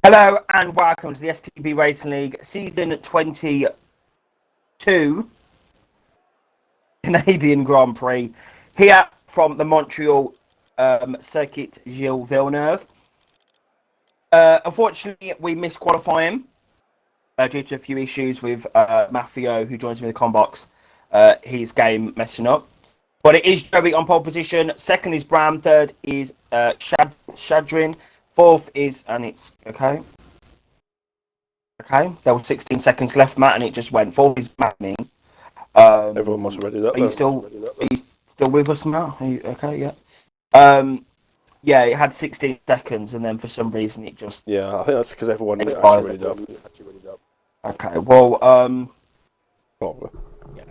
Hello and welcome to the STB Racing League Season 22 Canadian Grand Prix here from the Montreal Circuit Gilles Villeneuve. Unfortunately, we missed qualifying due to a few issues with Maffio, who joins me in the combox, his game messing up. But it is Joey on pole position. Second is Bram. Third is Shadrin. Fourth is, and it's okay. Okay, there were 16 seconds left, Matt, and it just went. Fourth is Manning. Everyone must have read it up. Are you still with us, Matt? Are you okay? Yeah. Yeah, it had 16 seconds, and then for some reason it just. Yeah, I think that's because everyone actually read it up. Okay, well, Probably. yeah.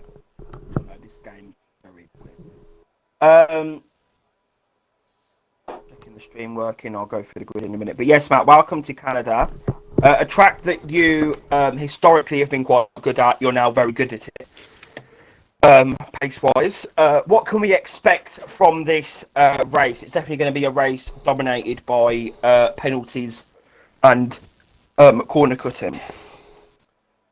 This game very clear. Checking the stream working. I'll go through the grid in a minute. But yes, Matt, welcome to Canada. A track that you historically have been quite good at. You're now very good at it. Pace-wise, what can we expect from this race? It's definitely going to be a race dominated by penalties and corner cutting.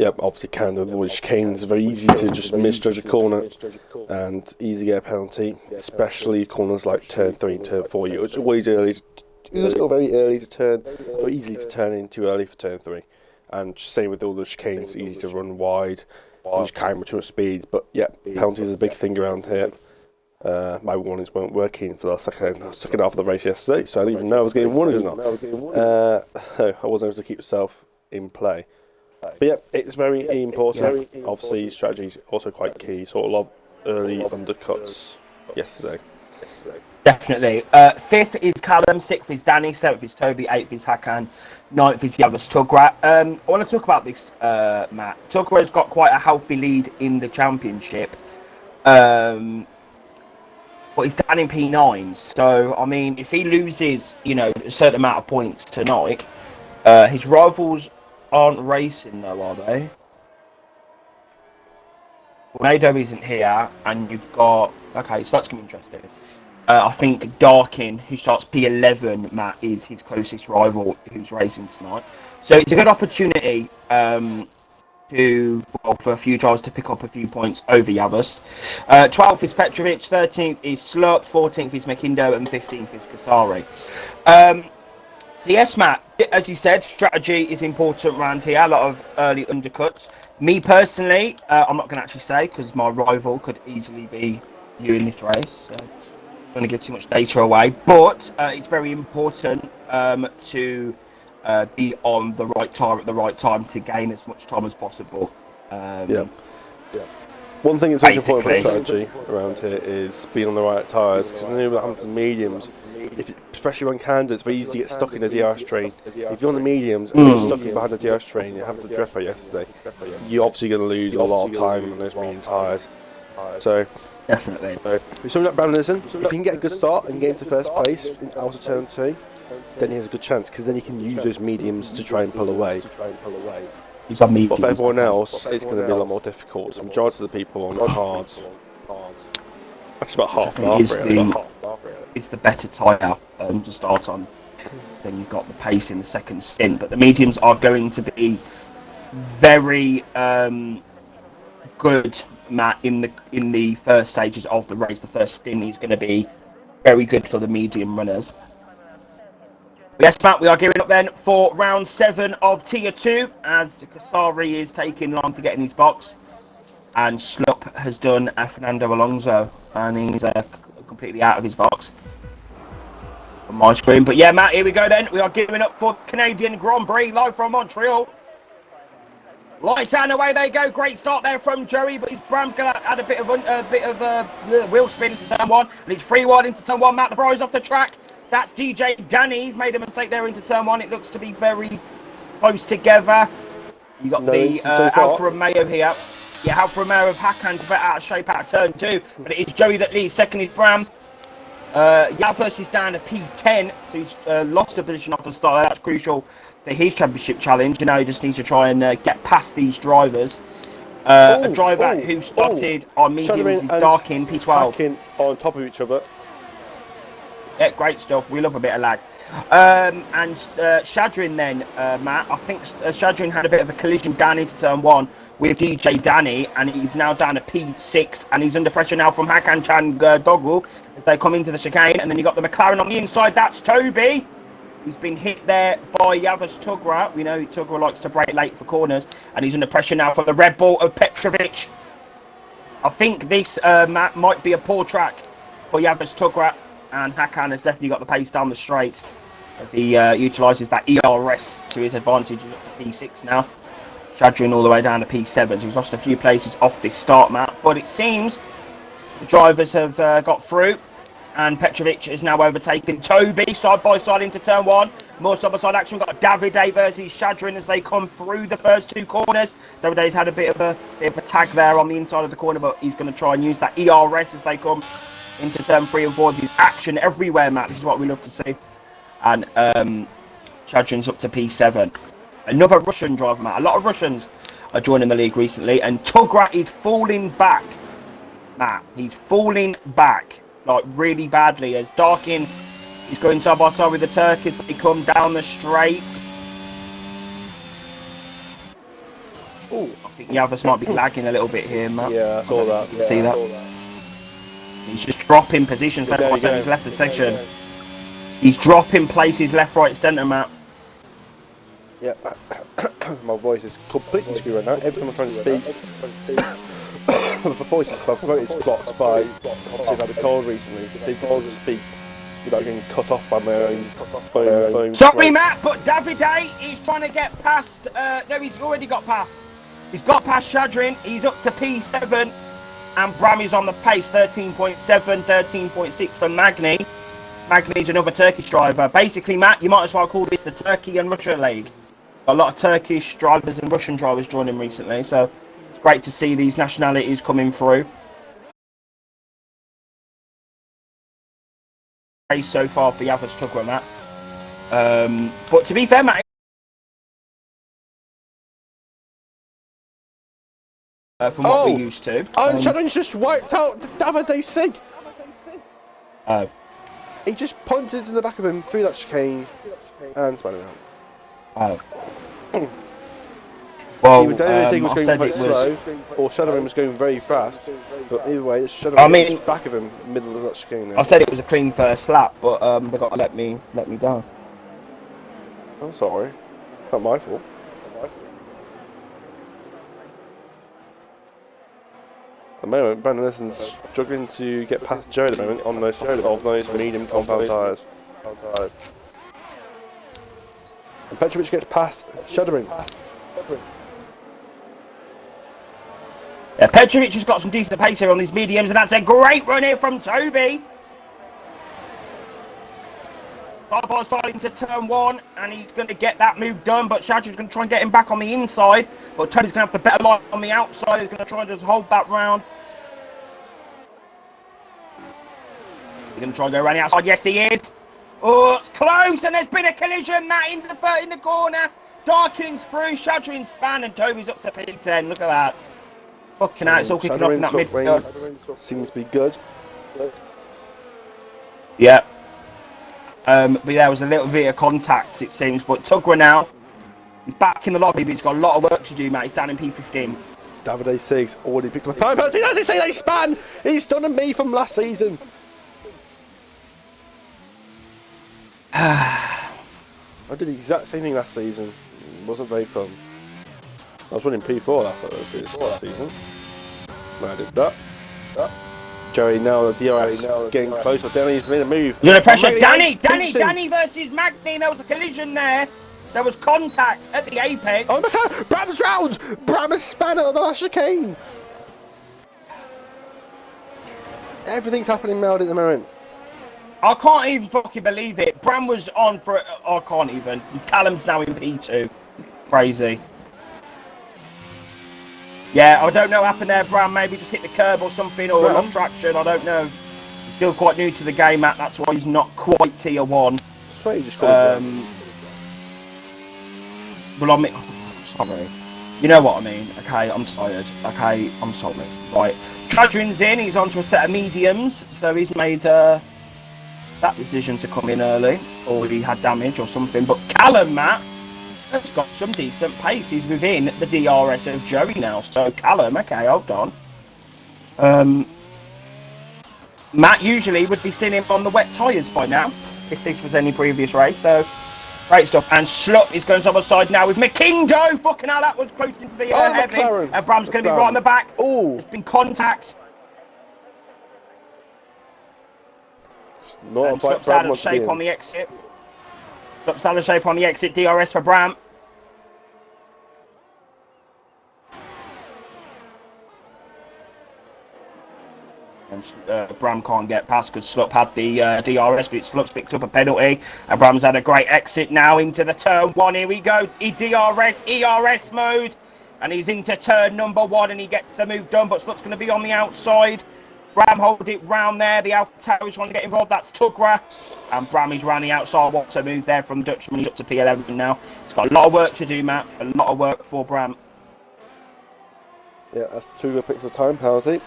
Yep, obviously Canada, the chicanes are very easy to just misjudge a corner and easy to get a penalty, especially corners like turn 3 and turn 4. It's always early. It's very early to turn, or easy to turn in too early for turn 3. And same with all the chicanes, easy to run wide. Just camera too much speed, but yeah, penalties is a big thing around here. My warnings weren't working for the second half of the race yesterday, so I didn't even know I was getting warned or not. I wasn't able to keep myself in play. But yeah, it's very important. Obviously, strategy is also quite key. Sort of a lot of early undercuts yesterday. Definitely. Fifth is Callum, sixth is Danny, seventh is Toby, eighth is Hakan, ninth is Yavas Tugra. I want to talk about this, Matt. Tugra has got quite a healthy lead in the championship. But he's down in P9s. So, I mean, if he loses, a certain amount of points tonight, his rivals aren't racing though, are they? Tornado isn't here, and you've got... Okay, so that's going to be interesting. I think Darkin, who starts P11, Matt, is his closest rival who's racing tonight. So it's a good opportunity for a few drivers to pick up a few points over Yavas. 12th is Petrovic, 13th is Slurp, 14th is Mekindo, and 15th is Kasari. So yes, Matt, as you said, strategy is important around here. A lot of early undercuts. Me personally, I'm not going to actually say because my rival could easily be you in this race. So I'm going to give too much data away, but it's very important to be on the right tire at the right time to gain as much time as possible. Yeah. One thing that's also important for strategy around here is being on the right tyres, because I know what happens to mediums. Especially when Canada, it's very easy to get stuck in the DRS train. If you're on the mediums and you're stuck behind the DRS train, you happened to Drepa yesterday, you're obviously going to lose a lot of time on those medium tyres. So definitely. If something like Bram Listen, if he can get a good start and get into first place out of turn 2, then he has a good chance, because then he can use those mediums to try and pull away. But for everyone else, it's going to be a lot more difficult. So the majority of the people on hards. That's about half and half, really. It's the better tyre to start on. Then you've got the pace in the second stint, but the mediums are going to be very good, Matt, in the first stages of the race. The first stint is going to be very good for the medium runners. Yes, Matt, we are gearing up then for round 7 of Tier 2 as Kasari is taking long to get in his box, and Slup has done a Fernando Alonso and he's completely out of his box on my screen. But yeah, Matt, here we go then. We are gearing up for Canadian Grand Prix live from Montreal. Lights out and away they go. Great start there from Joey, but his Bram's going to add a bit of wheel spin into turn 1, and he's free wide into turn 1. Matt, the Bro's off the track. That's DJ Danny. He's made a mistake there into turn 1. It looks to be very close together. You got the Alfa Romeo here. Yeah, Alfa Romeo of Hakan's a bit out of shape out of turn 2, but it is Joey that leads. Second is Bram. Yavas is down to P10, so he's lost a position off the start. That's crucial for his championship challenge. He just needs to try and get past these drivers. A driver who started on mediums is Darkin, P12. Darkin on top of each other. Yeah, great stuff. We love a bit of lag. And Shadrin then, Matt, I think Shadrin had a bit of a collision down into turn 1 with DJ Danny, and he's now down to P6, and he's under pressure now from Hakan Chan Dogwell as they come into the chicane. And then you got the McLaren on the inside, that's Toby. He's been hit there by Yavas Tugra. We know Tugra likes to break late for corners, and he's under pressure now from the Red Bull of Petrovic. I think this, Matt, might be a poor track for Yavas Tugra, and Hakan has definitely got the pace down the straight as he utilises that ERS to his advantage. He's up to P6 now. Shadrin all the way down to P7. So he's lost a few places off this start map, but it seems the drivers have got through, and Petrovic is now overtaken Toby side by side into turn 1. More side by side action. We've got Davide versus Shadrin as they come through the first 2 corners. Davide's had a bit of a tag there on the inside of the corner, but he's going to try and use that ERS as they come into turn 3 and 4. There's action everywhere, Matt. This is what we love to see. And Shadrin's up to P7. Another Russian driver, Matt. A lot of Russians are joining the league recently, and Tugra is falling back, Matt. He's falling back, like, really badly, as Darkin is going side by side with the Turk as they come down the straight. Oh, I think Yavas might be lagging a little bit here, Matt. Yeah, I saw that. You can see that. He's just dropping positions left, right, centre. He's left the section. He's dropping places left, right, centre, Matt. Yeah, my voice is completely screwed right now. Every time I'm trying to speak, my voice is blocked by, obviously I've had a cold recently, so it's difficult to speak without getting cut off by my own phone. Sorry, Matt, but Davide is trying to get past, no, he's already got past. He's got past Shadrin, he's up to P7, and Bram is on the pace, 13.7, 13.6 for Magni. Magni's another Turkish driver. Basically, Matt, you might as well call this the Turkey and Russia League. A lot of Turkish drivers and Russian drivers joining recently, so it's great to see these nationalities coming through. So far for Yavas Tugra, Matt. But to be fair, Matt, from what we're used to. And Shadrin's just wiped out Davide Sig. Oh. He just punted into the back of him through that chicane and spun him out. Oh. Well, either Davide Sig was going very slow, or Shadrin was going very fast. But either way, Shadrin was back of him, middle of that chicane. I said it was a clean first lap, but they got to let me down. I'm sorry, not my fault. At the moment, Brandon Nelson's struggling to get past Joe at the moment on those medium compound tyres. And Petrovic gets past Shadrin. Yeah, Petrovic has got some decent pace here on these mediums, and that's a great run here from Toby. Side by side into turn 1, and he's going to get that move done, but Shadrin's going to try and get him back on the inside, but Toby's going to have the better line on the outside. He's going to try and just hold that round. He's going to try and go around the outside. Yes, he is. Oh, it's close, and there's been a collision, Matt, in the corner. Darkin's through, Shadrin's span, and Toby's up to P10. Look at that. Fucking out, it's all kicking off in that midfield. Seems to be good. Yeah. But there was a little bit of contact, it seems. But Tugra now, he's back in the lobby, but he's got a lot of work to do, Matt. He's down in P15. Davide Sig's already picked up a time penalty. As he say, they span! He's done a me from last season. I did the exact same thing last season. It wasn't very fun. I was running P4 last season. And I did that. Joey now, the DRS getting closer. Danny's made a move. You're under pressure. Danny versus Magni. There was a collision there. There was contact at the apex. Oh my god! Bram's round! Bram has span out of the last chicane. Everything's happening now at the moment. I can't even fucking believe it. Bram was on for it. I can't even. Callum's now in P2. Crazy. Yeah, I don't know what happened there, Bram. Maybe just hit the curb or something, or lost traction. I don't know. He's still quite new to the game, Matt. That's why he's not quite tier 1. I swear you just got well, I mean, sorry. You know what I mean? Okay, I'm tired. Okay, I'm sorry. Right. Shadrin's in. He's onto a set of mediums, so he's made that decision to come in early. or he had damage or something. But Callum, Matt, has got some decent pace. He's within the DRS of Joey now. So Callum, okay, hold on. Matt usually would be seeing him on the wet tyres by now, if this was any previous race. So great stuff. And Slop is going to the other side now with McKindo. Fucking hell, that was close into the heavy. McLaren. And Bram's going to be right on the back. Oh, There's been contact. not And a fight Slop's Bram out of wants to be shape in. on the exit. Slop's out of shape on the exit. DRS for Bram. And Bram can't get past because Slop had the DRS, but Slop's picked up a penalty. And Bram's had a great exit now into the turn one. Here we go. DRS, ERS mode. And he's into turn number one and he gets the move done. But Slop's going to be on the outside. Bram hold it round there. The Alpha Tower is trying to get involved. That's Tugra. And Bram is round the outside. What's a move there from Dutchman? He's up to P11 now. He's got a lot of work to do, Matt. A lot of work for Bram. Yeah, that's 2 good picks of time penalty.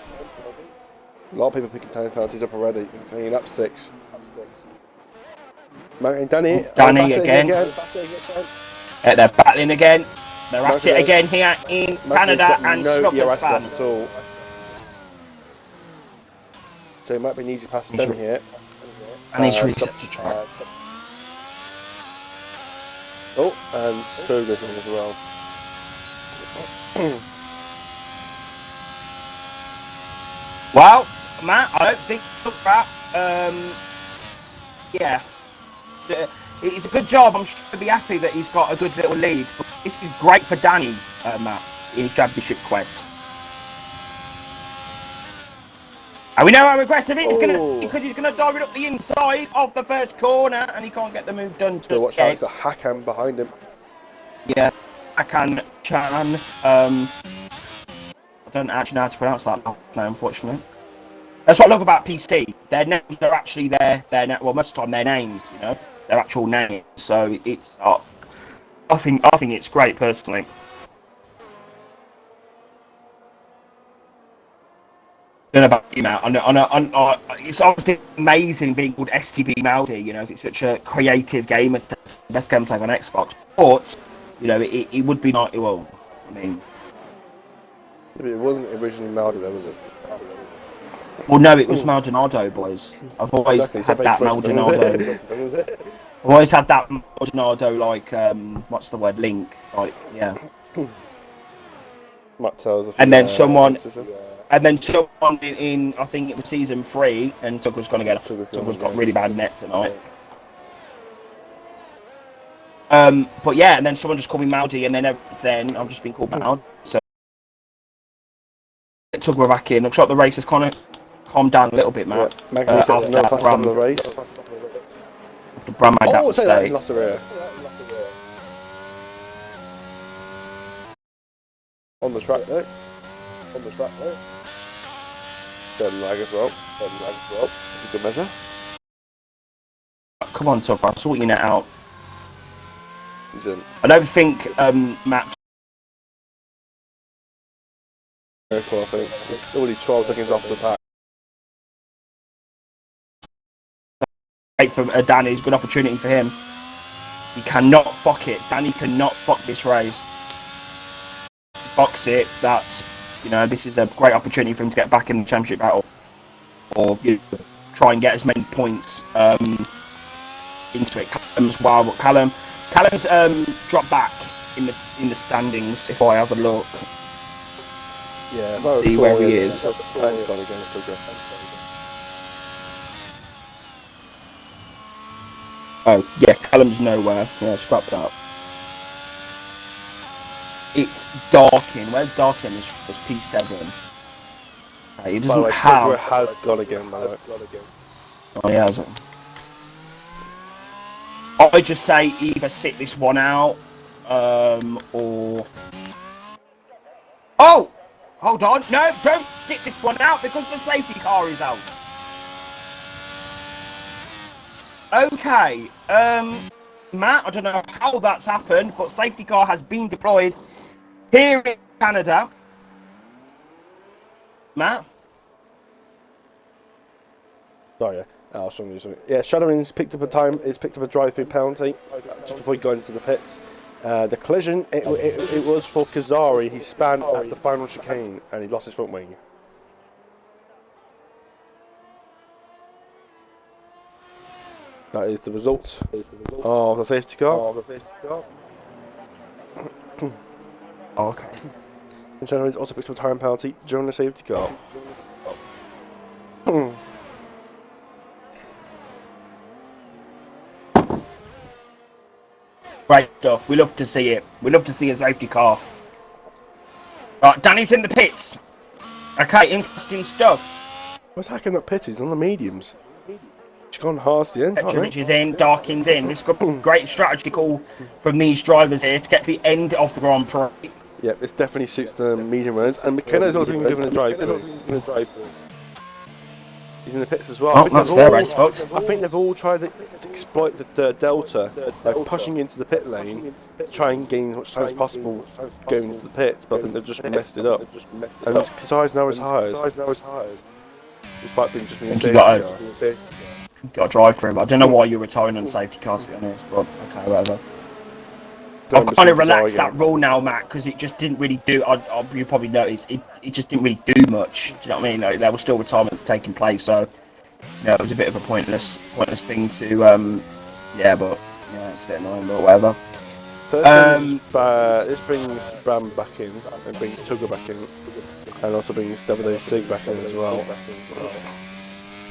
A lot of people picking time penalties up already. It's only lap 6. And Danny. Danny again. They're battling again. They're at it again here in Canada and no Slop's ERS left at all. So it might be an easy pass for Danny here. And he's reset to try. Oh, and so good as well. Well, Matt, I don't think that. Yeah, it's a good job. I'm sure he'll be happy that he's got a good little lead. But this is great for Danny, Matt, in his championship quest. And we know how aggressive he's going to be because he's going to dive it up the inside of the first corner and he can't get the move done. So watch out, he's got Hakan behind him. Yeah, Hakan Chan. I don't actually know how to pronounce that name, unfortunately. That's what I love about PC. Their names are actually well, most of the time their names, you know, their actual names. So it's, I think it's great personally. I don't know about you, Matt. It's obviously amazing being called STB Maldi. You know, it's such a creative game, it's the best game to play on Xbox. But you know, it would be not. Well, I mean, it wasn't originally Maldi, though, was it? Well, no, it was Maldonado, boys. I've always had that Maldonado. I've always had that Maldonado, like, what's the word, link, like, yeah. Matt tells and then someone in, I think it was season 3, and Tucker's gonna get. Tucker's got really bad net tonight. But yeah, and then someone just called me Maldi, and then I've just been called Maldi. So Tucker back in. Looks like the race has kind of calmed down a little bit, Matt. Yeah, Magny says no fast on the race. The Bram made that mistake. That lost a rear. On the track though. Third lag as well. It's a good measure. Come on, Tucker. I'll sort your net out. He's in. I don't think Matt. Miracle, I think. It's already 12 seconds off the pack. From Danny, it's a good opportunity for him. He cannot fuck it. Danny cannot fuck this race. Box it. That's, you know, this is a great opportunity for him to get back in the championship battle, or you know, try and get as many points into it. Callum's wild, but Callum's dropped back in the standings. If I have a look, yeah, see where he is. Oh, yeah, Callum's nowhere. Yeah, scrap that. It's Darkin. Where's Darkin? It's P7. He doesn't have... Tucker has gone again, by the way. Oh, he hasn't. I just say either sit this one out, or... Oh! Hold on. No, don't sit this one out because the safety car is out. Okay, Matt, I don't know how that's happened, but safety car has been deployed here in Canada. Matt? Oh yeah. Oh, something. Yeah, Shadowing's picked up a drive-through penalty just before he got into the pits. The collision, it was for Kazari. He span at the final chicane and he lost his front wing. That is the result of the safety car. Okay. And Shadowing's also picked up a time penalty during the safety car. Great stuff. We love to see it. We love to see a safety car. Right, Danny's in the pits. Okay, interesting stuff. What's hacking up pitties on the mediums? She's gone hard to the end, Petrovich is in, Darkin's in. This is a great strategy call from these drivers here to get to the end of the Grand Prix. Yep, this definitely suits the medium runners. And McKenna's also been given a drive through. He's in the pits as well. Oh, that's their race, folks. I think they've all tried to exploit the delta by pushing into the pit lane to try and gain as much time as possible going into the pits, but I think they've just messed it up. And Kazari's now retired. Despite being just being a safety car. Got to drive for him. I don't know why you're retiring on safety car, to be honest, but okay, whatever. I've kind of relaxed that rule now, Matt, because it just didn't really do. You probably noticed it just didn't really do much. Do you know what I mean? Like, there were still retirements taking place, so it was a bit of a pointless thing to. Yeah, but it's a bit annoying, but whatever. So this brings Bram back in and brings Tugger back in, and also brings Davide Sig back in as well.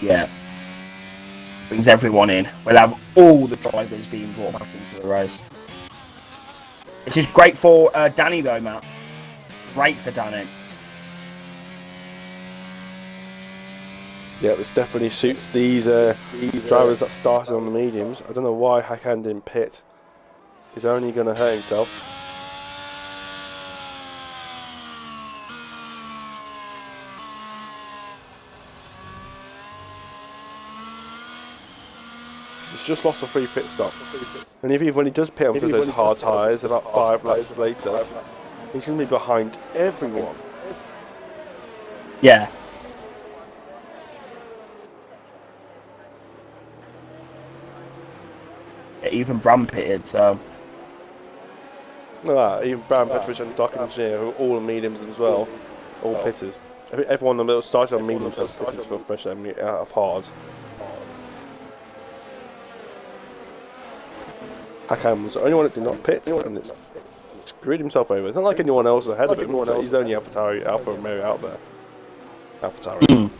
Yeah. Brings everyone in. We'll have all the drivers being brought back into the race. This is great for Danny though, Matt. Great for Danny. Yeah, this definitely suits these drivers that started on the mediums. I don't know why Hakan didn't pit. He's only going to hurt himself. He's just lost a free pit stop. And even when he does pit onto those hard tyres about 5 laps later, he's going to be behind everyone. Yeah. Even Bram pitted, so. Even Bram, Petrovich and Doc Engineer, who are all mediums as well, all pitters. I think everyone that started on mediums has pitters for fresh out of hards. Hakan was the only one that did not pit, and it's screwed himself over. It's not like anyone else ahead of him, so he's the only Alpha Romeo out there. AlphaTauri.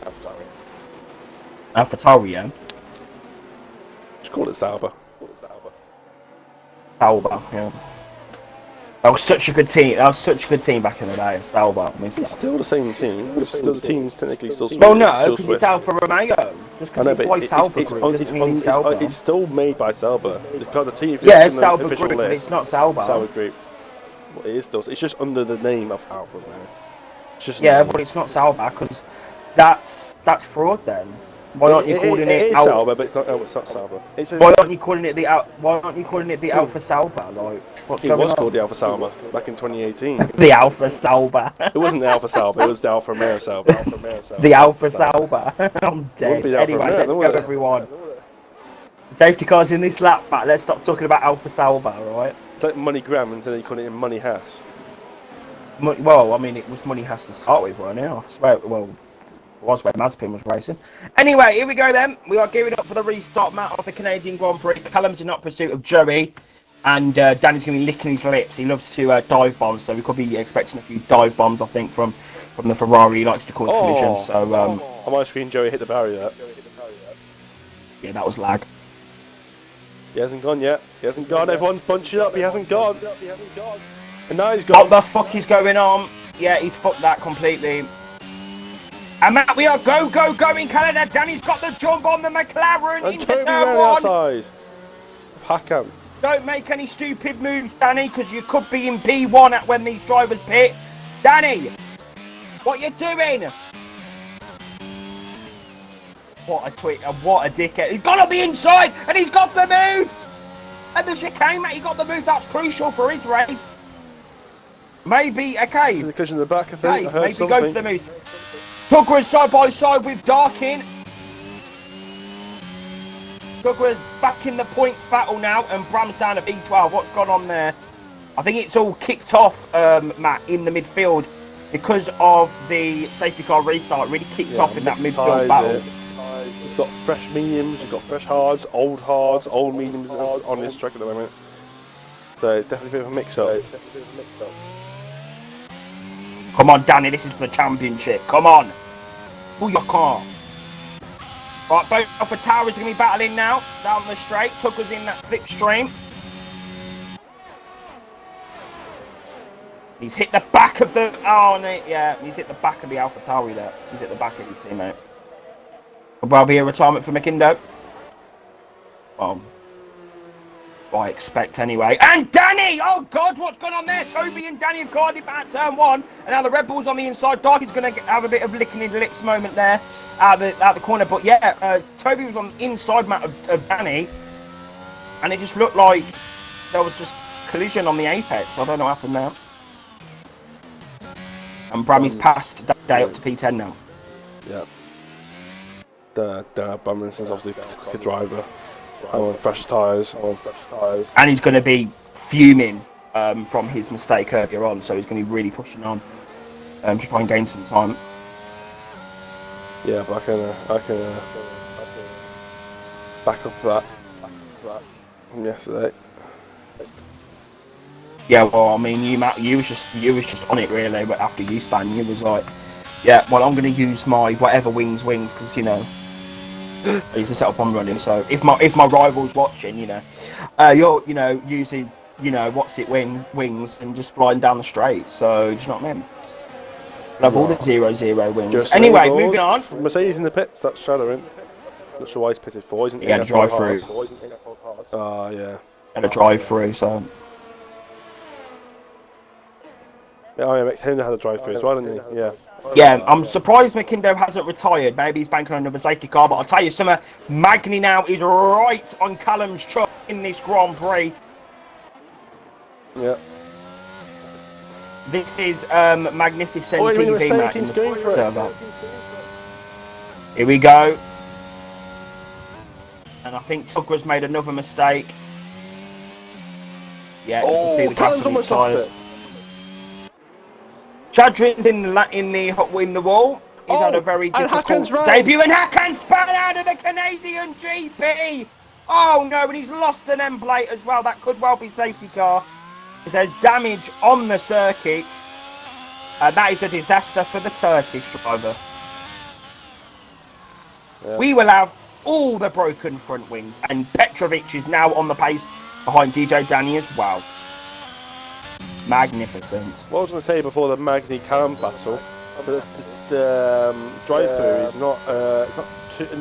AlphaTauri, yeah. Just call it Sauber. Sauber, yeah. That was such a good team. That was such a good team back in the day, Sauber. I mean, it's still the same team. It's still the team's technically still. Well, no, because it's Alfa Romeo. Just because it's by Sauber Group. It's still made by Sauber. The team. Yeah, it's Sauber Group, but it's not Sauber. Sauber Group. Well, it is still. It's just under the name of Alfa Romeo. Yeah, but it's not Sauber because that's fraud then. Why aren't you calling it? It is Sauber, but it's not Sauber. Why aren't you calling it the Alpha Sauber? Like, it was called the Alpha Sauber back in 2018. The Alpha Sauber. It wasn't the Alpha Sauber. It was the Alfa Romeo Sauber. The Alpha Sauber. I'm dead. Anyway, let's go, everyone. Safety cars in this lap back. Let's stop talking about Alpha Sauber, right? It's like Money Graham until they call it Money Haas. Well, I mean, it was Money Haas to start with, wasn't it? I swear, well. Was where Mazepin was racing. Anyway, here we go then. We are gearing up for the restart, Matt, of the Canadian Grand Prix. Callum's in hot pursuit of Joey, and Danny's going to be licking his lips. He loves to dive bomb, so we could be expecting a few dive bombs, I think, from the Ferrari. He likes to cause collisions. So, on my screen, Joey hit the barrier. Yeah, that was lag. He hasn't gone yet. He hasn't gone. Everyone's bunching up. He hasn't gone. And now he's gone. What the fuck is going on? Yeah, he's fucked that completely. And Matt, we are go in Canada. Danny's got the jump on the McLaren and into Toby turn ran 1. Outside. Hakan. Don't make any stupid moves, Danny, because you could be in P1 when these drivers pit. Danny, what you doing? What a twit, what a dickhead. He's got to be inside, and he's got the move. And the chicane, mate, he got the move. That's crucial for his race. Maybe, okay. The collision in the back, I think. Okay, maybe go for the move. Tugger is side by side with Darkin. Tugger's back in the points battle now, and Bram's down to B12. What's gone on there? I think it's all kicked off, Matt, in the midfield because of the safety car restart. Really kicked off in that midfield battle. You've got fresh mediums, you've got fresh hards, old mediums on this track at the moment. So it's definitely a bit of a mix-up. Come on, Danny, this is for the championship. Come on. Pull your car. Right, both Alpha Towers are going to be battling now. Down the straight. Tugger's in that slipstream. He's hit the back of the... Oh, no, yeah. He's hit the back of the Alpha Tauri there. He's hit the back of his teammate. Will there be a retirement for McIndo? Well, I expect anyway. And Danny! Oh, God, what's going on there? Toby and Danny have guarded back turn one. And now the Red Bull's on the inside. Darky's going to have a bit of licking his lips moment there out the corner. But, yeah, Toby was on the inside mat of Danny. And it just looked like there was just collision on the apex. I don't know what happened there. And Brammy's passed Day up to P10 now. Yeah. Bumlinson's obviously a quicker driver. I want fresh tyres. And he's going to be fuming from his mistake earlier on, so he's going to be really pushing on to try and gain some time. Yeah, but I can back up that from yesterday. Yeah, well, I mean, you was just on it really, but after you span, you was like, yeah, well, I'm going to use my whatever wings, because I used to set up on running. So if my rival's watching, you're using wings and just flying down the straight. So do you know what I mean? Love all the 0-0 wings. Just anyway, moving on. Mercedes in the pits. That's shadowing. Not sure why he's pitted for. Isn't he? He had a drive through. Oh yeah. Had a drive through. So. Yeah, McIndo had a drive through as well, didn't he? Yeah. Yeah, I'm surprised McIndo hasn't retired. Maybe he's banking on another safety car, but I'll tell you something. Magny now is right on Callum's truck in this Grand Prix. Yeah. This is magnificent TV, Matt, in the server. Here we go. And I think Tugger's made another mistake. Yeah, you can see the grass on his tyres. Chadrin's in the wall. He's had a very difficult debut, and Hakan's spat out of the Canadian GP. Oh no, and he's lost an end plate as well. That could well be safety car. There's damage on the circuit. That is a disaster for the Turkish driver. Yeah. We will have all the broken front wings, and Petrovic is now on the pace behind DJ Danny as well. Magnificent. What I was going to say before the Magny Callum battle, the drive-through is not,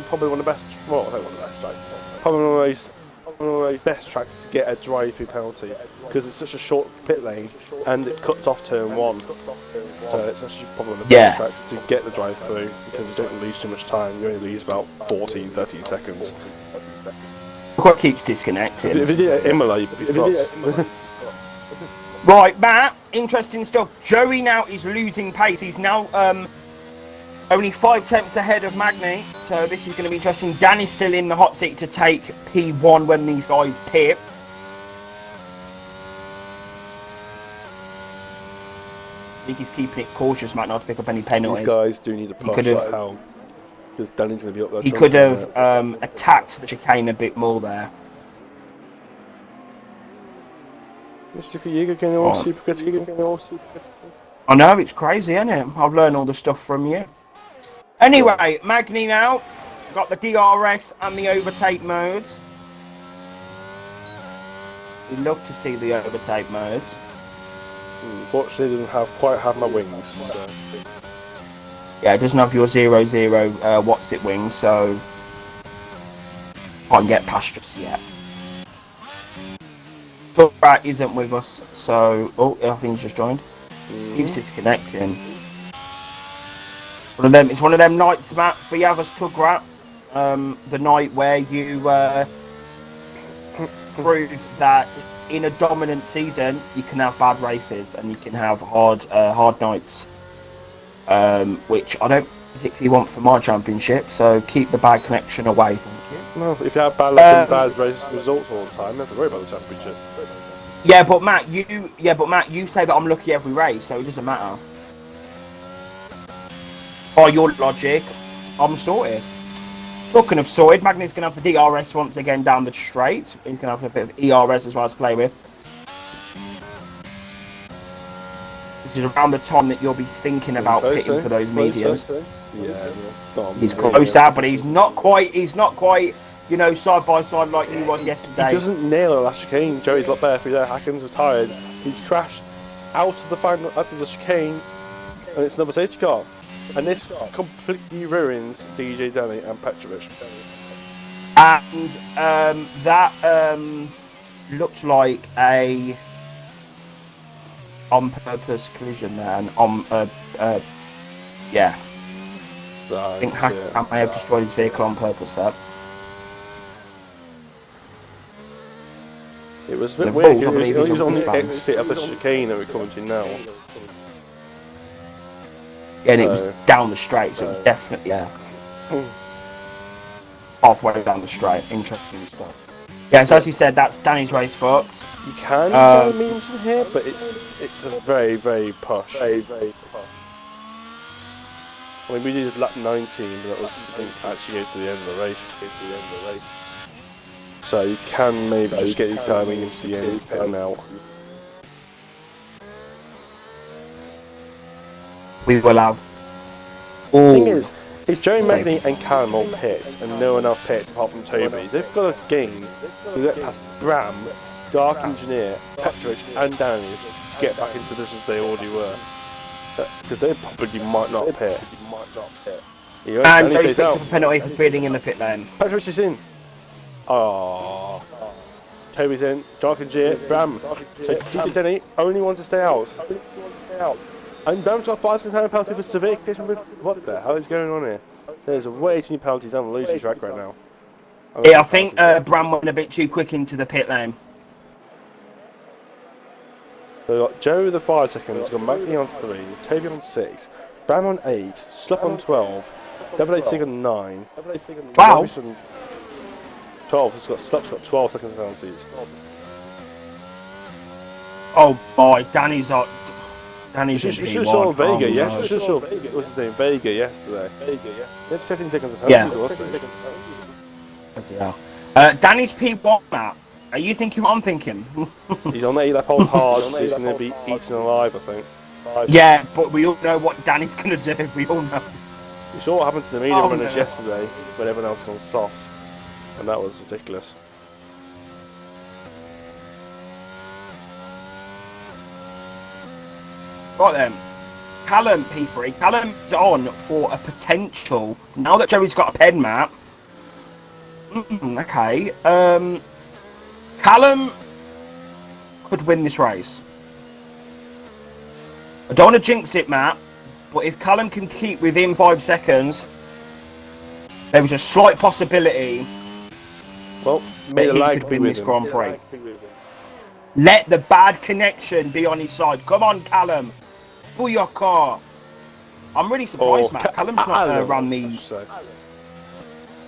probably one of the best. Well, I don't one of the best drives. Probably one of those best tracks to get a drive-through penalty because it's such a short pit lane and it cuts off turn one. So it's actually probably one of the best tracks to get the drive-through because you don't lose too much time. You only lose about 30 seconds. What keeps disconnecting? If you did it at Imola, you'd be fucked. Right, Matt, interesting stuff. Joey now is losing pace. He's now only 5 tenths ahead of Magny, so this is going to be interesting. Danny's still in the hot seat to take P1 when these guys pit. I think he's keeping it cautious, Matt, not to pick up any penalties. These guys do need a push like hell, because Danny's going to be up there. He could have attacked the chicane a bit more there. I know, it's crazy, isn't it? I've learned all the stuff from you. Anyway, Magny now. Got the DRS and the overtake modes. We'd love to see the overtake modes. Unfortunately, it doesn't quite have my wings. So. Yeah, it doesn't have your 0-0 what's it wings, so can't get past just yet. But isn't with us, so I think he's just joined. He's disconnecting. It's one of them nights, Matt, for Yavas Tugrat. The night where you prove that in a dominant season you can have bad races and you can have hard nights, which I don't particularly want for my championship. So keep the bad connection away, thank you. No, if you have bad luck and bad results all the time, you have to worry about the championship. Yeah, but Matt, you say that I'm lucky every race, so it doesn't matter. By your logic, I'm sorted. Talking of sorted, Magnus gonna have the DRS once again down the straight. He's gonna have a bit of ERS as well to play with. This is around the time that you'll be thinking about pitting for those mediums. Yeah, he's closer, but he's not quite. You know, side by side like he was yesterday. He doesn't nail a last chicane. Joey's a lot better through there. Hackens retired. He's crashed out of the final, out of the chicane, and it's another safety car. And this completely ruins DJ Denny and Petrovic. And that looked like a on-purpose collision there, and yeah. I think Hackett may have destroyed his vehicle on purpose there. It was a bit weird, he was on the exit of the chicane that we're coming to now. Yeah, and it was down the straight, so it was definitely, halfway down the straight. Interesting stuff. Yeah, so as you said, that's Danny's race, folks. You can get mediums from here, but it's a very, very posh. I mean, we did lap 19, but that was, I think, actually go to the end of the race. So you can maybe just get these tire mediums to the end of the pit now. We will have. The thing is, if Joey Magny and Callum all pit and no one else pits apart from Toby, they've got a game to get past Bram, Dark Engineer, Petrovic and Danny to get back into this as they already were. Because they probably might not pit. And Joey picks up a penalty for speeding in the pit lane. Petrovic is in. Oh. Toby's in. Dark Engineer, Bram. So DJ Denny only wants to stay out. And Bram's got 5 second time penalty for severe condition. What the hell is going on here? There's way too many penalties on the losing track right now. Yeah, I think Bram went a bit too quick into the pit lane. So we've got Joe with the 5 seconds, we've got Magny on 3, Toby on 6, Bram on 8, Slup on 12, David Sig on 9. Wow! 12, Slup's got 12 second penalties. Oh boy, Danny's in You should have saw Vega yesterday. You should have saw, what's his name, Vega yesterday. He had 15 seconds of penalties, wasn't he? Yeah. Danny's P1, Matt. Are you thinking what I'm thinking? He's on the 8 lap hold hard, so he's going to be eaten alive, I think. Yeah, but we all know what Danny's going to do. We all know. You saw what happened to the medium runners yesterday when everyone else was on softs, and that was ridiculous. Right then, Callum P3. Callum's on for a potential. Now that Joey's got a pen map. Okay. Callum could win this race. I don't want to jinx it, Matt, but if Callum can keep within 5 seconds, there was a slight possibility. Well, may the lag be with him. Grand Prix. Let the bad connection be on his side. Come on, Callum. For your car. I'm really surprised, Matt. Callum's not run the.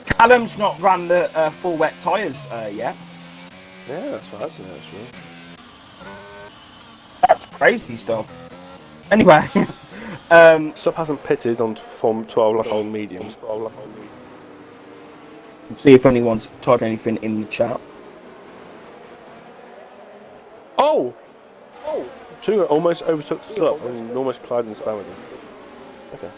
Callum's not run the full wet tyres yet. Yeah, that's what I said, actually. That's crazy stuff. Anyway, Sub hasn't pitted on from 12 lap old mediums. See if anyone's typed anything in the chat. Oh! Two almost overtook Slup and almost collided and spam with him. Okay.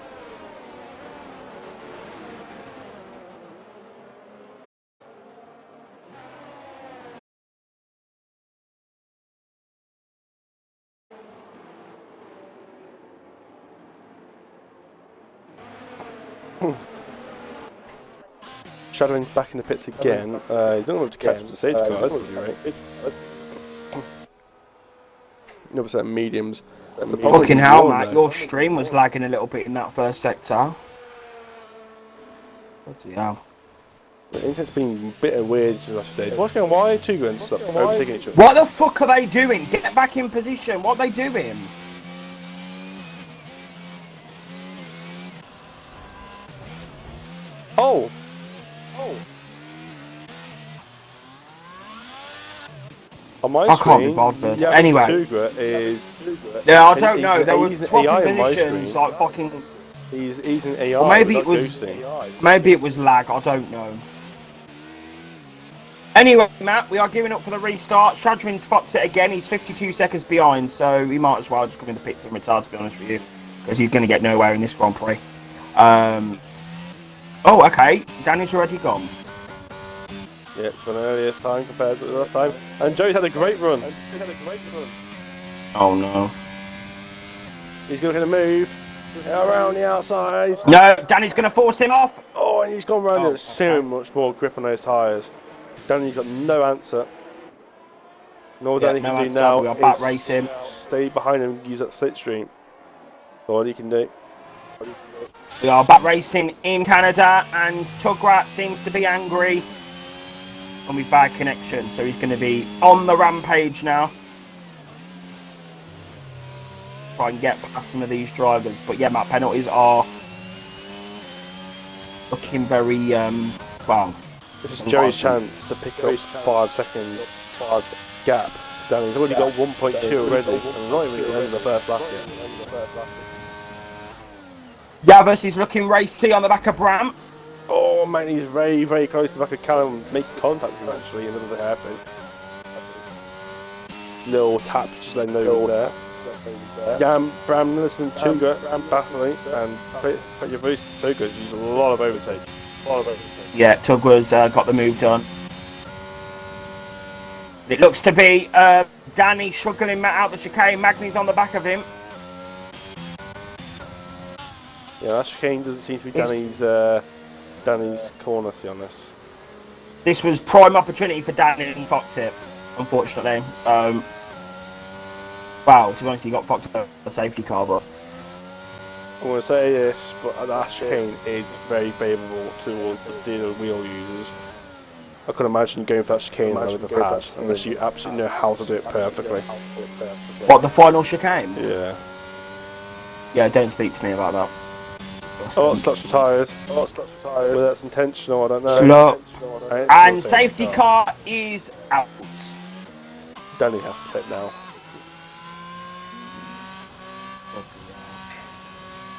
Shadowing's back in the pits again. He's not going to catch up to the stage car, that's pretty right. No, it's mediums. Fucking hell, Matt, your stream was lagging a little bit in that first sector. Bloody hell. The internet's been a bit weird the last days. What's going on? Why are two going to stop overtaking each other? What the fuck are they doing? Get back in position. What are they doing? Oh! On my I can't be screen, bothered. yeah, Anyway. Tuga is. Yeah, I don't know. There was He's an swapping AI on my positions, screen. like fucking. He's an AI. Or maybe not it was. ghosting. Maybe it was lag. I don't know. Anyway, Matt, we are gearing up for the restart. Shadrin's fucked it again. He's 52 seconds behind, so he might as well just come in the pits and retard, to be honest with you, because he's going to get nowhere in this Grand Prix. Oh, okay. Danny's already gone. Yeah, it's an earlier time compared to the last time. And Joey's had a great run. Oh, no. He's going to move around the outside. No, Danny's going to force him off. Oh, and he's gone round it. So okay. much more grip on those tyres. Danny's got no answer. All Danny can do now is stay behind him and use that slipstream. All he can do. We are back racing in Canada, and Tugrat seems to be angry and we've bad connection, so he's going to be on the rampage now. Try and get past some of these drivers, but yeah, Matt, penalties are looking very well. This is Joey's chance to pick up 5 seconds gap. Danny's already got 1.2 already, and not even at the end of the first lap yet. Yavis is looking racy on the back of Bram. Oh man, he's very, very close to the back of Callum, make contact with him actually, a little bit hairpin. Little tap, just letting know he's there. Bram, listen, Tuga, battling, and put your voice to Tuga, he's used a lot of overtake. Yeah, Tugwa's got the move done. It looks to be Danny struggling out the chicane, Magny's on the back of him. Yeah, that chicane doesn't seem to be Danny's corner, to be honest. This was prime opportunity for Danny and he fucked it, unfortunately. So, wow, to be honest, he got fucked up a safety car, but... I'm going to say this, but that chicane is very favourable towards the steering wheel users. I can imagine going for that chicane over the pad, unless you absolutely know how to do it perfectly. What, the final chicane? Yeah. Yeah, don't speak to me about that. Oh, stops for tyres. Whether that's intentional, I don't know. Look. And safety car is out. Danny has to pit now.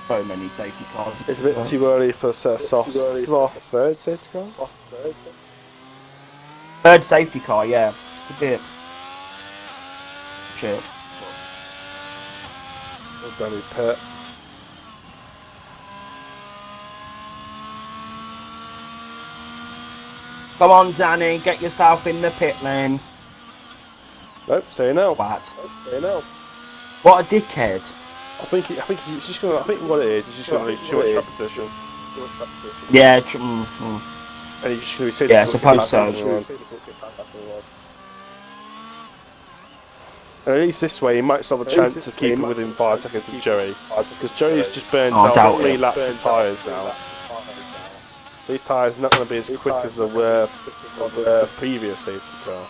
So many safety cars. It's a bit too early for soft. This is our third safety car? Third safety car, yeah. It's a bit... Shit. Danny pit. Come on, Danny, get yourself in the pit lane. Nope, stay now. What? Stay now. What a dickhead. I think he's just gonna. I think what it is, he's just gonna lose too much repetition. Yeah, and he's just gonna be saying. Yeah, I suppose so. And at least this way, he might still have a chance of keeping within 5 seconds of Joey, because Joey's just burned out 3 laps of tyres now. So these tyres are not going to be as quick as they were on the previous safety car.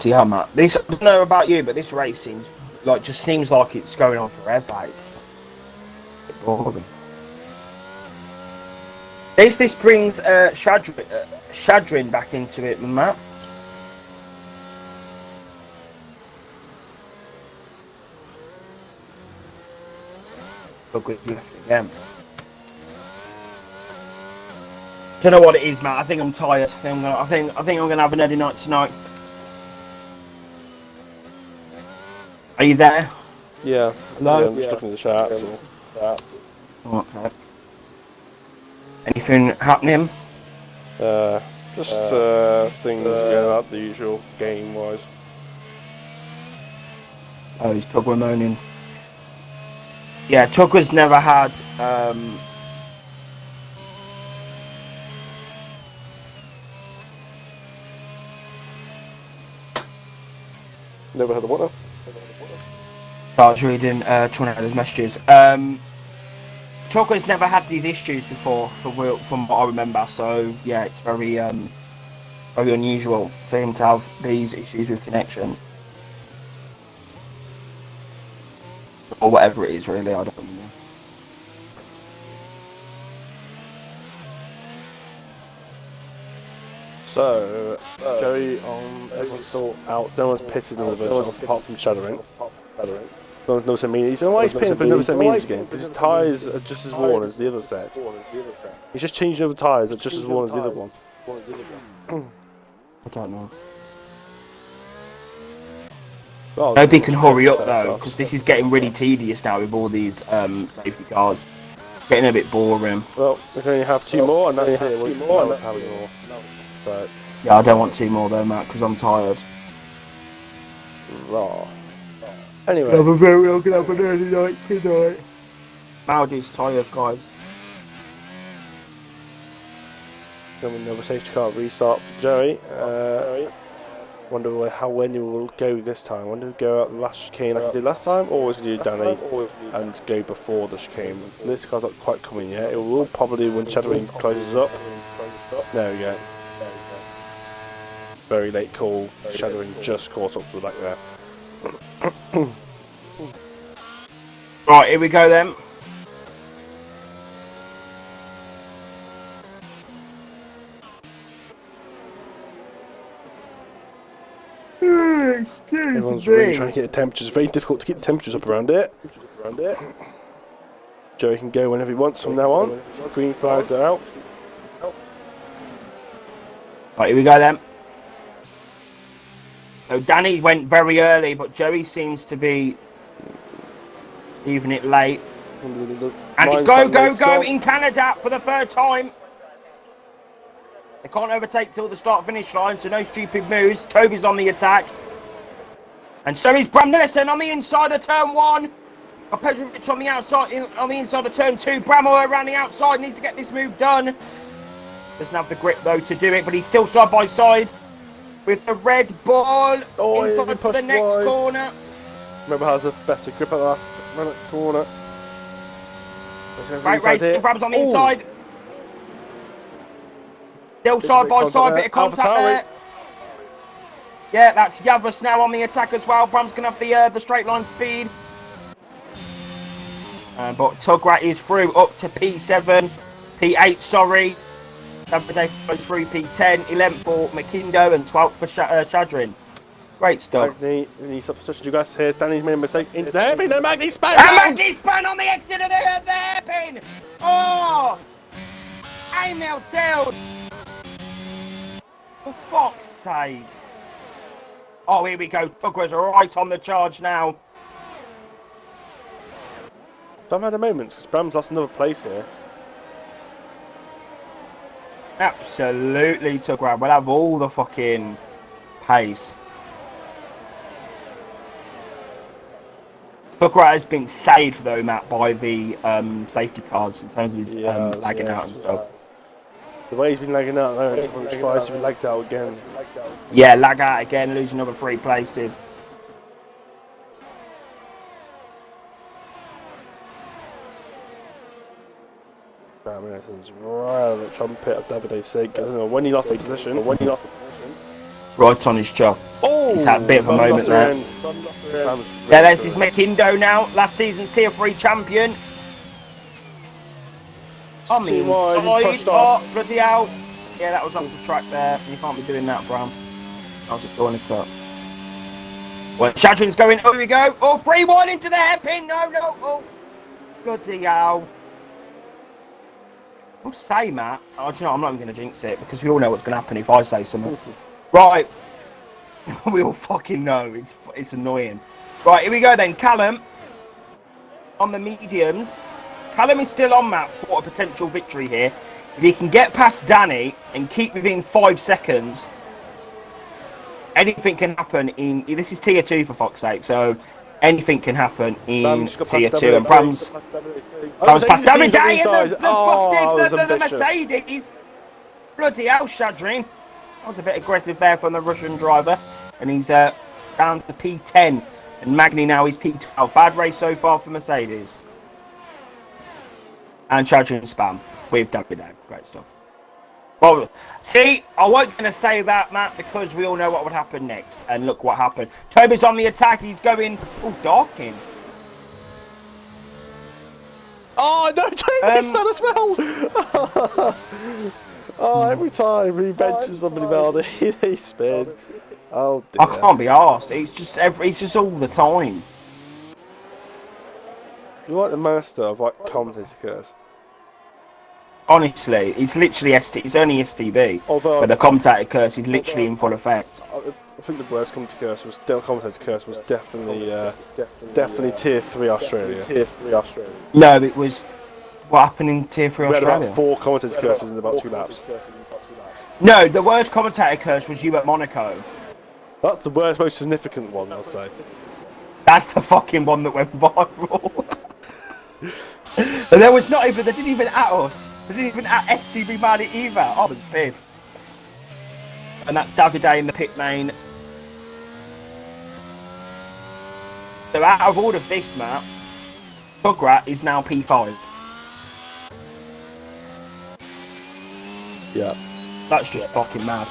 Yeah, Matt. This, I don't know about you, but this racing just seems like it's going on forever. It's boring. This brings Shadrin back into it, Matt. Again. Don't know what it is, Matt. I think I'm tired. I think I'm gonna have an early night tonight. Are you there? Yeah. Hello? Yeah, I'm just looking at the chat. So. Okay. Anything happening? Just things going up the usual game-wise. Oh, he's Tugwa moaning. Yeah, Tugwa's never had Never had a what now? I was reading Tornado's messages. Tugwa's never had these issues before, from what I remember. So yeah, it's very very unusual for him to have these issues with connection, or whatever it is. Really, I don't know. So, Joey on, everyone's still out, no one's pissing on the version apart from Shadowing. No one's noticing me. You know why he's pitting for another set of mediums again? Because his tyres are just as worn as the other set. He's just changed over tyres that are just as worn as the other one. I don't know. Well, Nobody can hurry up though, because this is getting really tedious now with all these safety cars. Getting a bit boring. Well, we can only have 2 more, and that's it. We'll have more. But yeah, I don't want 2 more though, Matt, because I'm tired. Raw. Anyway. I'm gonna have an early night tonight. Maldi's tired, guys. Then another safety car restart for Joey. Wonder when you will go this time. Wonder if go out the last chicane like I did last time, or was it do Danny and go before the chicane? This car's not quite coming yet. It will probably when Shadowing closes up. There we go. Very late call. Shadowing just caught up to the back there. Right, here we go then. Everyone's really trying to get the temperatures. Very difficult to keep the temperatures up around it. Joey can go whenever he wants from now on. Green flags are out. Right, here we go then. So Danny went very early, but Joey seems to be leaving it late. And it's go in Canada for the 3rd time. They can't overtake till the start-finish line, so no stupid moves. Toby's on the attack. And so is Bram Nelson on the inside of turn 1. Got Petrovic on the outside, on the inside of turn 2. Bramwell around the outside, needs to get this move done. Doesn't have the grip though to do it, but he's still side by side with the red ball inside for the next corner. Remember has a better grip at the last corner. Right race, Bram's on the inside. Still side by side, bit of contact there. Yeah, that's Yavas now on the attack as well. Bram's going to have the straight line speed. But Tugrat is through up to P7, P8, sorry. Saturday goes through P10, 11th for McKindo and 12th for Chadrin. Great stuff. Magni, any substitution you guys here? Danny's made a mistake into the hairpin and Magni span! And Magni span on the exit of the hairpin! Oh! I knelt down! For fuck's sake. Oh, here we go. Tugrat's right on the charge now. I've had a moment because Bram's lost another place here. Absolutely, Tugrat. We'll have all the fucking pace. Tugrat has been saved though, Matt, by the safety cars in terms of his lagging out and stuff. The way he's been lagging out, I'm surprised if he lags out again. Yeah, lag out again, losing another 3 places. Bram Nelson's right on the trumpet of Davide's sake. I don't know when he lost the position. Right on his jaw. Oh, he's had a bit of a moment there. Yeah, there's his McKindo now, last season's Tier 3 champion. On the inside, oh, bloody hell. Yeah, that was off the track there. You can't be doing that, Bram. That was a corner cut. Well, Chadrin's going, oh, here we go. Oh, 3-1 into the hairpin. No, oh. Bloody hell. I'll say, Matt. Oh, do you know, I'm not even going to jinx it because we all know what's going to happen if I say something. Right. We all fucking know. It's annoying. Right, here we go then. Callum on the mediums. Callum is still on, Matt, for a potential victory here. If he can get past Danny and keep within 5 seconds, anything can happen in... This is Tier 2 for fuck's sake, so anything can happen in Tier 2. And Bram's past Davide and the Mercedes. Bloody hell, Chadrin. That was a bit aggressive there from the Russian driver. And he's down to P10. And Magni now is P12. Bad race so far for Mercedes. And Chadrin spam with Davide. Great stuff. Well, see, I wasn't going to say that, Matt, because we all know what would happen next. And look what happened. Toby's on the attack. He's going... Oh, Darkin. Oh, no, Toby spam as well. Oh, every time he mentions somebody about it, they spin. Oh I dear. can't be asked. It's just all the time. You're like the master of like commentator curse. Honestly, it's literally It's only STB, Although but the commentator curse is literally in full effect. I think the worst commentator curse was definitely tier 3 Australia. No, it was what happened in Tier 3 We had about Australia. 4 commentator curses in about 2 laps. No, the worst commentator curse was you at Monaco. That's the worst, most significant one, I'll say. That's the fucking one that went viral. And there was not even, they didn't even at us. They didn't even at STB Mali either. I was pissed. And that's Davide in the pit lane. So out of all of this map, Tugrat is now P5. Yeah. That's just fucking mad.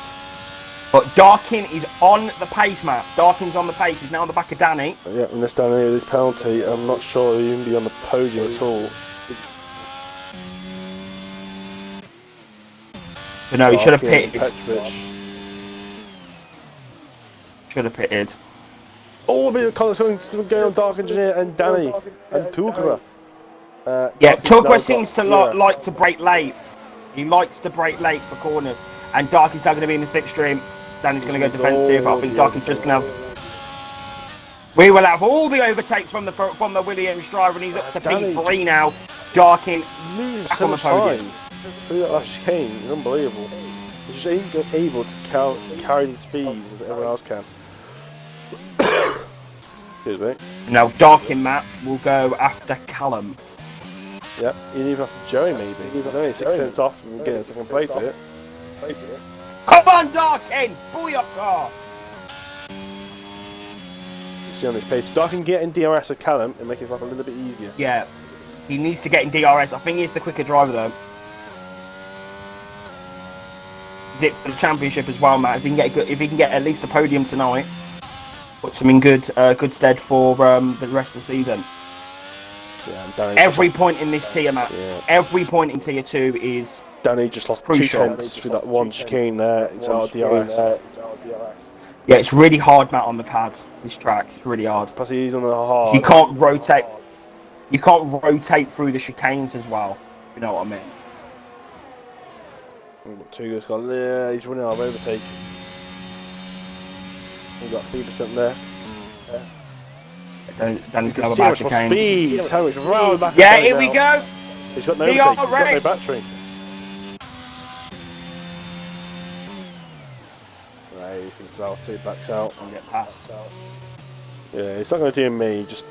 But Darkin is on the pace map. Darkin's on the pace. He's now on the back of Danny. Yeah, and this down here with this penalty, I'm not sure he'll even be on the podium at all. But no, he should have pitted. Petrovic. Should have pitted. Oh, a bit of colour going on Dark Engineer and Danny and Tugra. Yeah, Tugra seems to like to break late. He likes to break late for corners. And Dark is now going to be in the slipstream. Danny's going to go defensive. I think Dark is just going to have... We will have all the overtakes from the Williams driver, and he's up to P3 now. Darkin back on the podium. Through that last chicane, it's unbelievable. He's just ain't able to carry the speeds as everyone else can. Excuse me. Now Darkin map will go after Callum. Yep, even after Joey maybe. Even only 6 cents off from getting a second place here. Come on, Darkin! Pull your car! You see on this pace, Darkin getting DRS of Callum and make his life a little bit easier. Yeah, he needs to get in DRS. I think he's the quicker driver though. Zip for the championship as well, Matt. If he can get at least a podium tonight, puts him in good stead for the rest of the season. Yeah, every point in this tier, Matt. Yeah. Every point in tier 2 is Danny just lost crucial. 2 tenths through that one chicane there. It's out of DRS. Yeah, it's really hard, Matt, on the pad. This track, it's really hard. Plus he's on the hard. You can't rotate. You can't rotate through the chicanes as well. You know what I mean? Tuga's got, yeah, he's running out of overtake. We've got 3% left. Danny's going to have a bad chicane. Speed! So much round back. Yeah, here we go. He's got no overtake. He's got no battery. Right, he thinks about it, backs out. And get past. Yeah, it's not going to do me, just...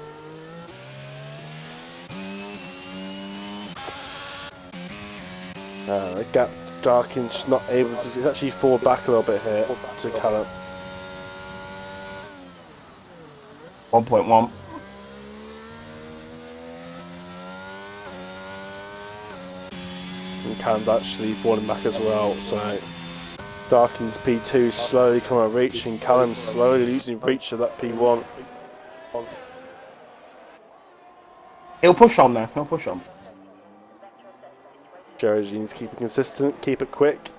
the gap Darkin's not able to... He's actually fall back a little bit here to Callum. 1.1. And Callum's actually falling back as well, so... Darkin's P2 slowly coming out of reach, and Callum's slowly losing reach of that P1. He'll push on there, he'll push on. Jerry needs to keep it consistent, keep it quick.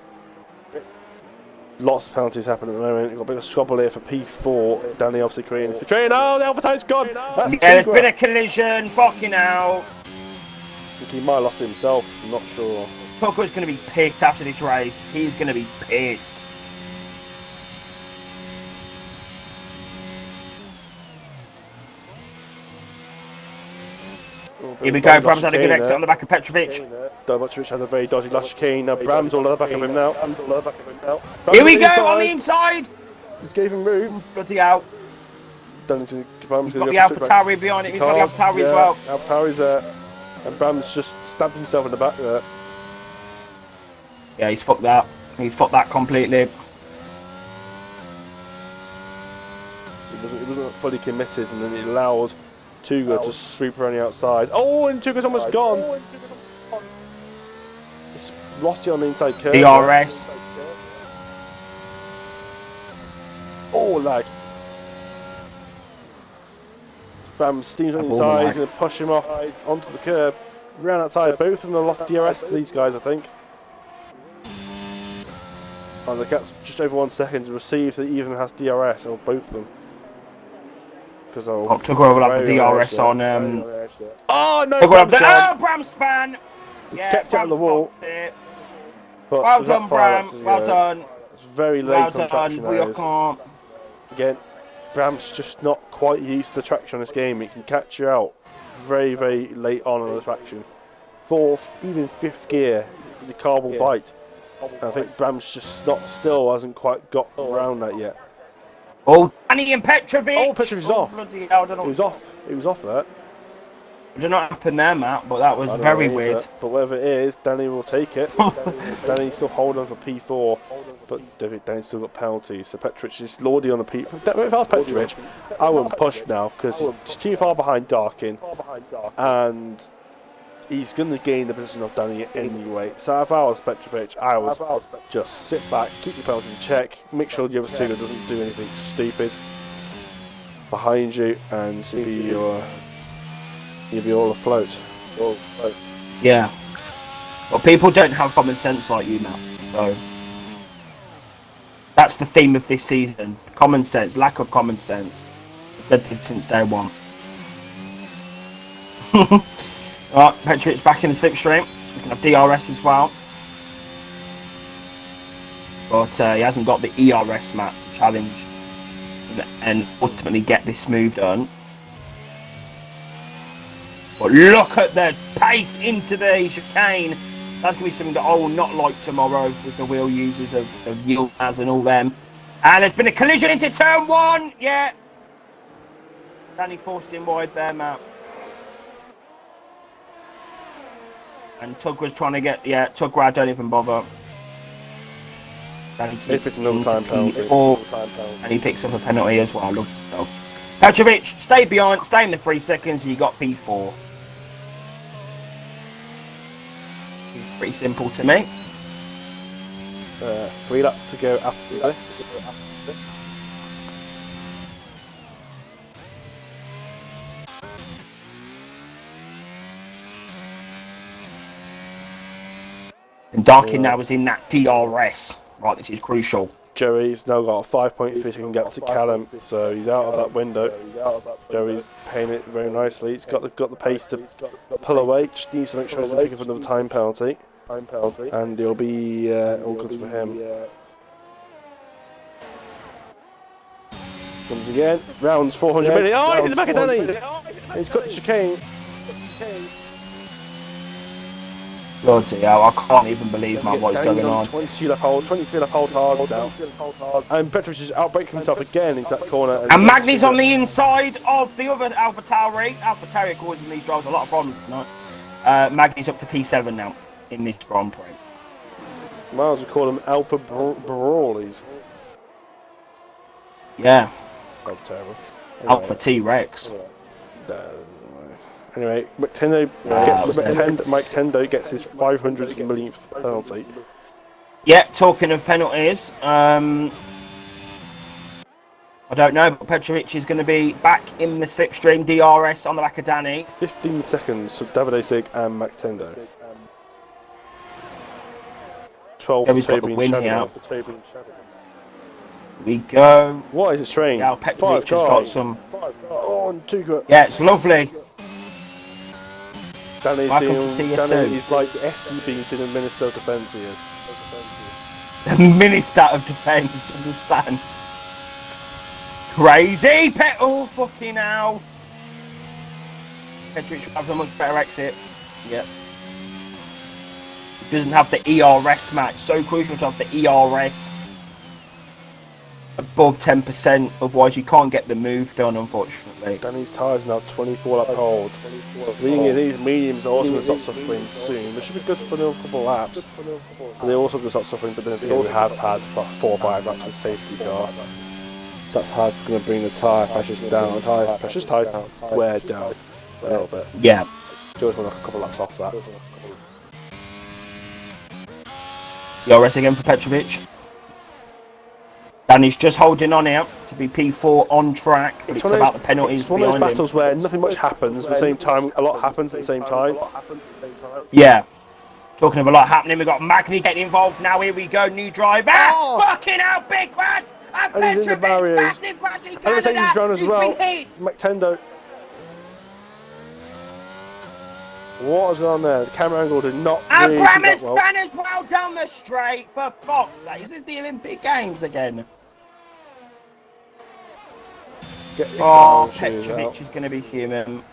Lots of penalties happen at the moment. We've got a bit of squabble here for P4. Danny obviously creating this train. Oh, the Alpha Time's gone! That's there's been a collision, fucking out. I think he might have lost it himself, I'm not sure. Tucker's going to be pissed after this race. He's going to be pissed. Here we go, Bram's had a good exit on the back of Petrovic. Petrovic had a very dodgy last chicane. Now Bram's all at the back of him now. Here we go, on the inside! Just gave him room. Bloody out. He's got the Alpha Tauri behind it, he's got the Alpha Tauri as well. Alpha Tauri's there. And Bram's just stabbed himself in the back there. Yeah, he's fucked that. He's fucked that completely. He wasn't fully committed, and then he allowed Tuga to sweep around the outside. Oh, and Tuga's almost gone. He's lost it on the inside curve. DRS. Oh, lag. Bram steams on the inside. He's going to push him off onto the curb. Round outside. Both of them have lost DRS to these guys, I think. And the gap's just over 1 second to receive that even has DRS, or both of them. Because Tugwell will have the DRS on. Oh no! Oh, Bram span! Yeah, kept it on the wall. But well done, Bram. Well done. It's very late on traction. Well Again, Bram's just not quite used to the traction on this game. It can catch you out very, very late on the traction. 4th, even 5th gear, the car will bite. And I think Bram's just still hasn't quite got around that yet. Oh, Danny and Petrovic! Oh, Petrovic's off. Bloody hell, He was off. He was off there. It did not happen there, Matt, but that was very weird. But whatever it is, Danny will take it. Danny's still holding on for P4, but Danny's still got penalties. So Petrovic is lordy on the P. If I was Petrovic, I wouldn't push now because he's too far behind Darkin, and he's going to gain the position of Danny anyway. So if I was Petrovic, I would just sit back, keep your penalties in check, make sure the other two doesn't do anything stupid behind you, and you'll be all afloat. Yeah. Well, people don't have common sense like you, Matt. So that's the theme of this season: common sense, lack of common sense. I've said it since day one. Right, Petrovic's back in the slipstream. We can have DRS as well, but he hasn't got the ERS, Matt, to challenge and ultimately get this move done. But look at the pace into the chicane. That's going to be something that I will not like tomorrow with the wheel users of Yilmaz and all them. And there's been a collision into turn 1. Yeah. Danny forced him wide there, Matt. And Tug was trying to get... Yeah, Tugwell, don't even bother. Danny keeps another time penalty. And he picks up a penalty as well. Look, so. Petrovic, stay behind, stay in the 3 seconds, you got P4. Pretty simple to me. 3 laps to go after this. And Darkin now is in that DRS. Right, this is crucial. Joey's now got a 5.3 so he can get to Callum, so he's out of that window. Joey's paying it very nicely. He's got the pace to pull away. Just needs to make sure he doesn't pick up another time penalty, and it'll be all good for him. Comes again. Rounds 400 million. Oh, he's in the back of Danny. He's got the chicane. Bloody hell, I can't even believe what is going on. 23 lap hold hards now. And Petrovic is outbraking himself again into that corner. And Magny's on the inside of the other AlphaTauri. AlphaTauri causing these drivers a lot of problems tonight. Magny's up to P7 now in this Grand Prix. Miles would call them Alpha Brawlies. Yeah. That's terrible. Alpha T-Rex. Anyway, Mike Tendo gets his 500 millionth penalty. Yeah, talking of penalties, I don't know, but Petrovic is going to be back in the slipstream DRS on the back of Danny. 15 seconds for Davide Sig and Mike Tendo. 12 for Toby and Shadow. Here we go. What is it strange? Yeah, Petrovic has got some... Oh, and 2 good. Yeah, it's lovely. Danny's like the STB to the Minister of Defence, he is. The Minister of Defence, understand? Crazy! Oh, fucking hell! Petrovic should have a much better exit. Yep. Doesn't have the ERS match. So crucial to have the ERS above 10%, otherwise you can't get the move done, unfortunately. Danny's tyres now 24 lap hold. Meaning these mediums are also going to start suffering soon. They should be good for another couple of laps. And they're also going to start suffering, but then they have had about 4 or 5 laps of safety car. So that's how it's going to bring the tyre pressures down. Tyre wear down a little bit. Yeah. Joe's going to knock a couple of laps off that. ERS again for Petrovic. Danny's just holding on here to be P4 on track. It's about the penalties. It's one of those battles where nothing much happens, but at the same time, a lot happens at the same time. Yeah. Talking of a lot happening, we've got Magni getting involved now. Here we go, new driver. Oh! Fucking hell, big man! And he's in the barriers. Massive crash in And the Mercedes is around as He's well. been hit. McTendo. What was going on there? The camera angle did not And really keep Brammer's that well. Banner's well down the straight, for fuck's sake. Is this the Olympic Games again? Oh, Petrovic is going to be human.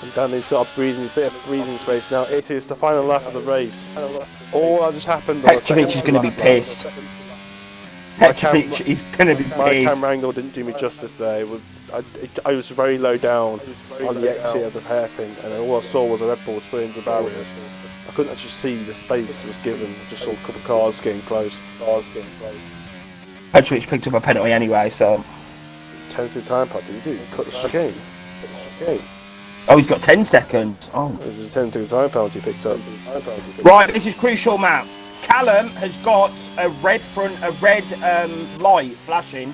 And Danny's got a bit of breathing space now. It is the final lap of the race. All that just happened. Petrovic is going to be pissed. Petrovic is going to be pissed. My camera angle didn't do me justice there. I was very low down on the exit of the hairpin, and all I saw was a Red Bull swing the barriers. I couldn't actually see the space was given. I just saw a couple of cars getting close. Petrovic picked up a penalty anyway, so. 10-second time penalty. You do cut the chicane. Oh, he's got 10 seconds. Oh. It was a 10-second time penalty picked up. Right, this is crucial, Matt. Callum has got a red light flashing.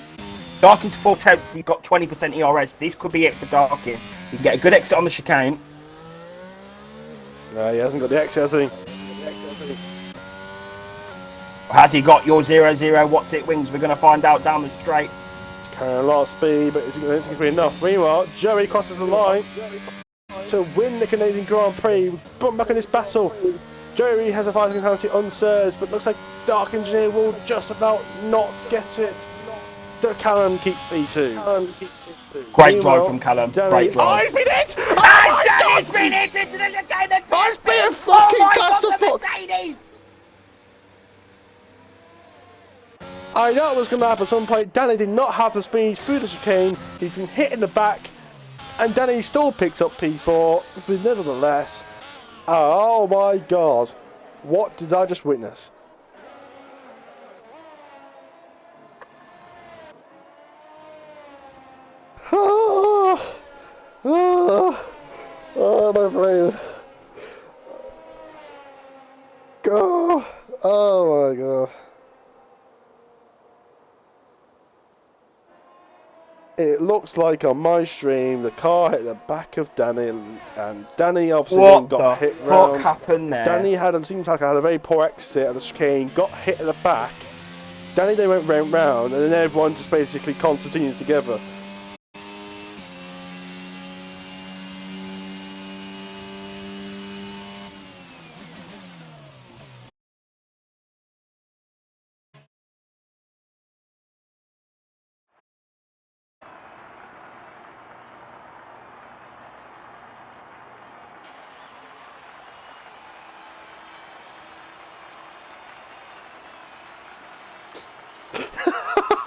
Darkin to 4/10, he's got 20% ERS. This could be it for Darkin. He can get a good exit on the chicane. No, he hasn't got the exit, has he? Has he got your 0-0? What's it wings? We're going to find out down the straight. He's carrying a lot of speed, but I don't think it's going to be enough. Meanwhile, Joey crosses the line to win the Canadian Grand Prix. We're back in this battle. Joey has a 5-second penalty unserved, but looks like Dark Engineer will just about not get it. Callum keeps P2. Great drive from Callum. Great drive. Oh, he's been hit! Danny's been hit into the game. He's been a fucking clusterfuck! I know it was going to happen at some point. Danny did not have the speed through the chicane. He's been hit in the back, and Danny still picks up P4. But nevertheless, oh my god, what did I just witness? Oh, my brain. Go. Oh my god. It looks like on my stream the car hit the back of Danny, and Danny obviously then got hit round. What happened there? Danny seems like I had a very poor exit of the chicane, got hit in the back. Danny then went round, and then everyone just basically continued together.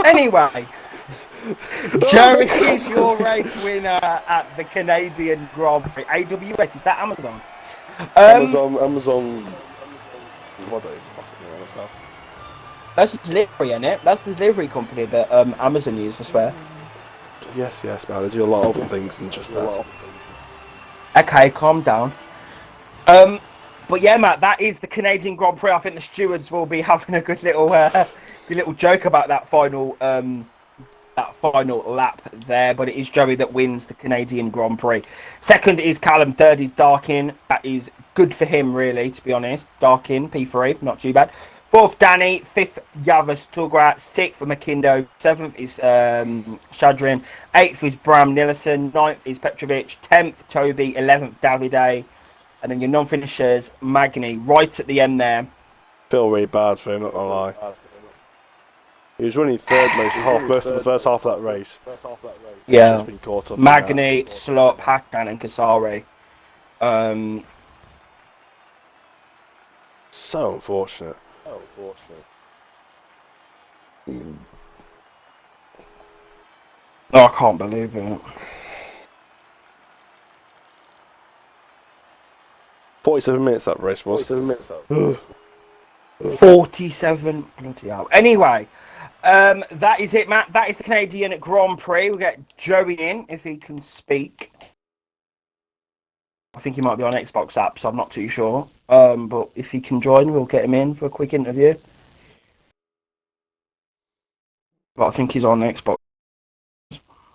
Anyway, Joey is your race winner at the Canadian Grand Prix. AWS, is that Amazon? Amazon. What do you fucking know myself? That's the delivery, isn't it? That's the delivery company that Amazon use, I swear. Yes, man. They do a lot of other things than just that. Okay, calm down. But yeah, Matt, that is the Canadian Grand Prix. I think the stewards will be having a good little joke about that final lap there. But it is Joey that wins the Canadian Grand Prix. Second is Callum. Third is Darkin. That is good for him, really, to be honest. Darkin, P3, not too bad. Fourth, Danny. Fifth, Yavas Tugra. Sixth, Makindo. Seventh is Shadrin. Eighth is Bram Nilsson. Ninth is Petrovic. 10th, Toby. 11th, Davide. And then your non-finishers, Magni, right at the end there. Feel really bad for him, not gonna lie. He was running third most of the first half of that race. Yeah. Just been caught up Magni, Slop, Hakan, and Kasari. So unfortunate. Oh, I can't believe it. 47 minutes that race was. 47 bloody hell. Anyway, that is it, Matt. That is the Canadian Grand Prix. We'll get Joey in if he can speak. I think he might be on Xbox app, so I'm not too sure. But if he can join, we'll get him in for a quick interview. But I think he's on Xbox.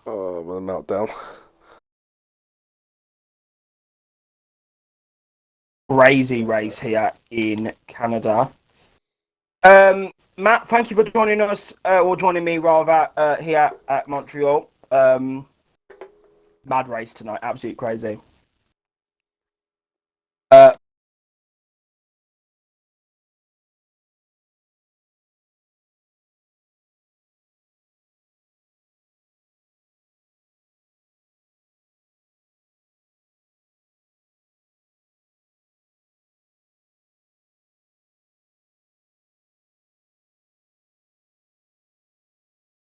Oh, with a meltdown. crazy race here in Canada. Matt, thank you for joining us, or joining me rather, here at Montreal. Mad race tonight, absolutely crazy.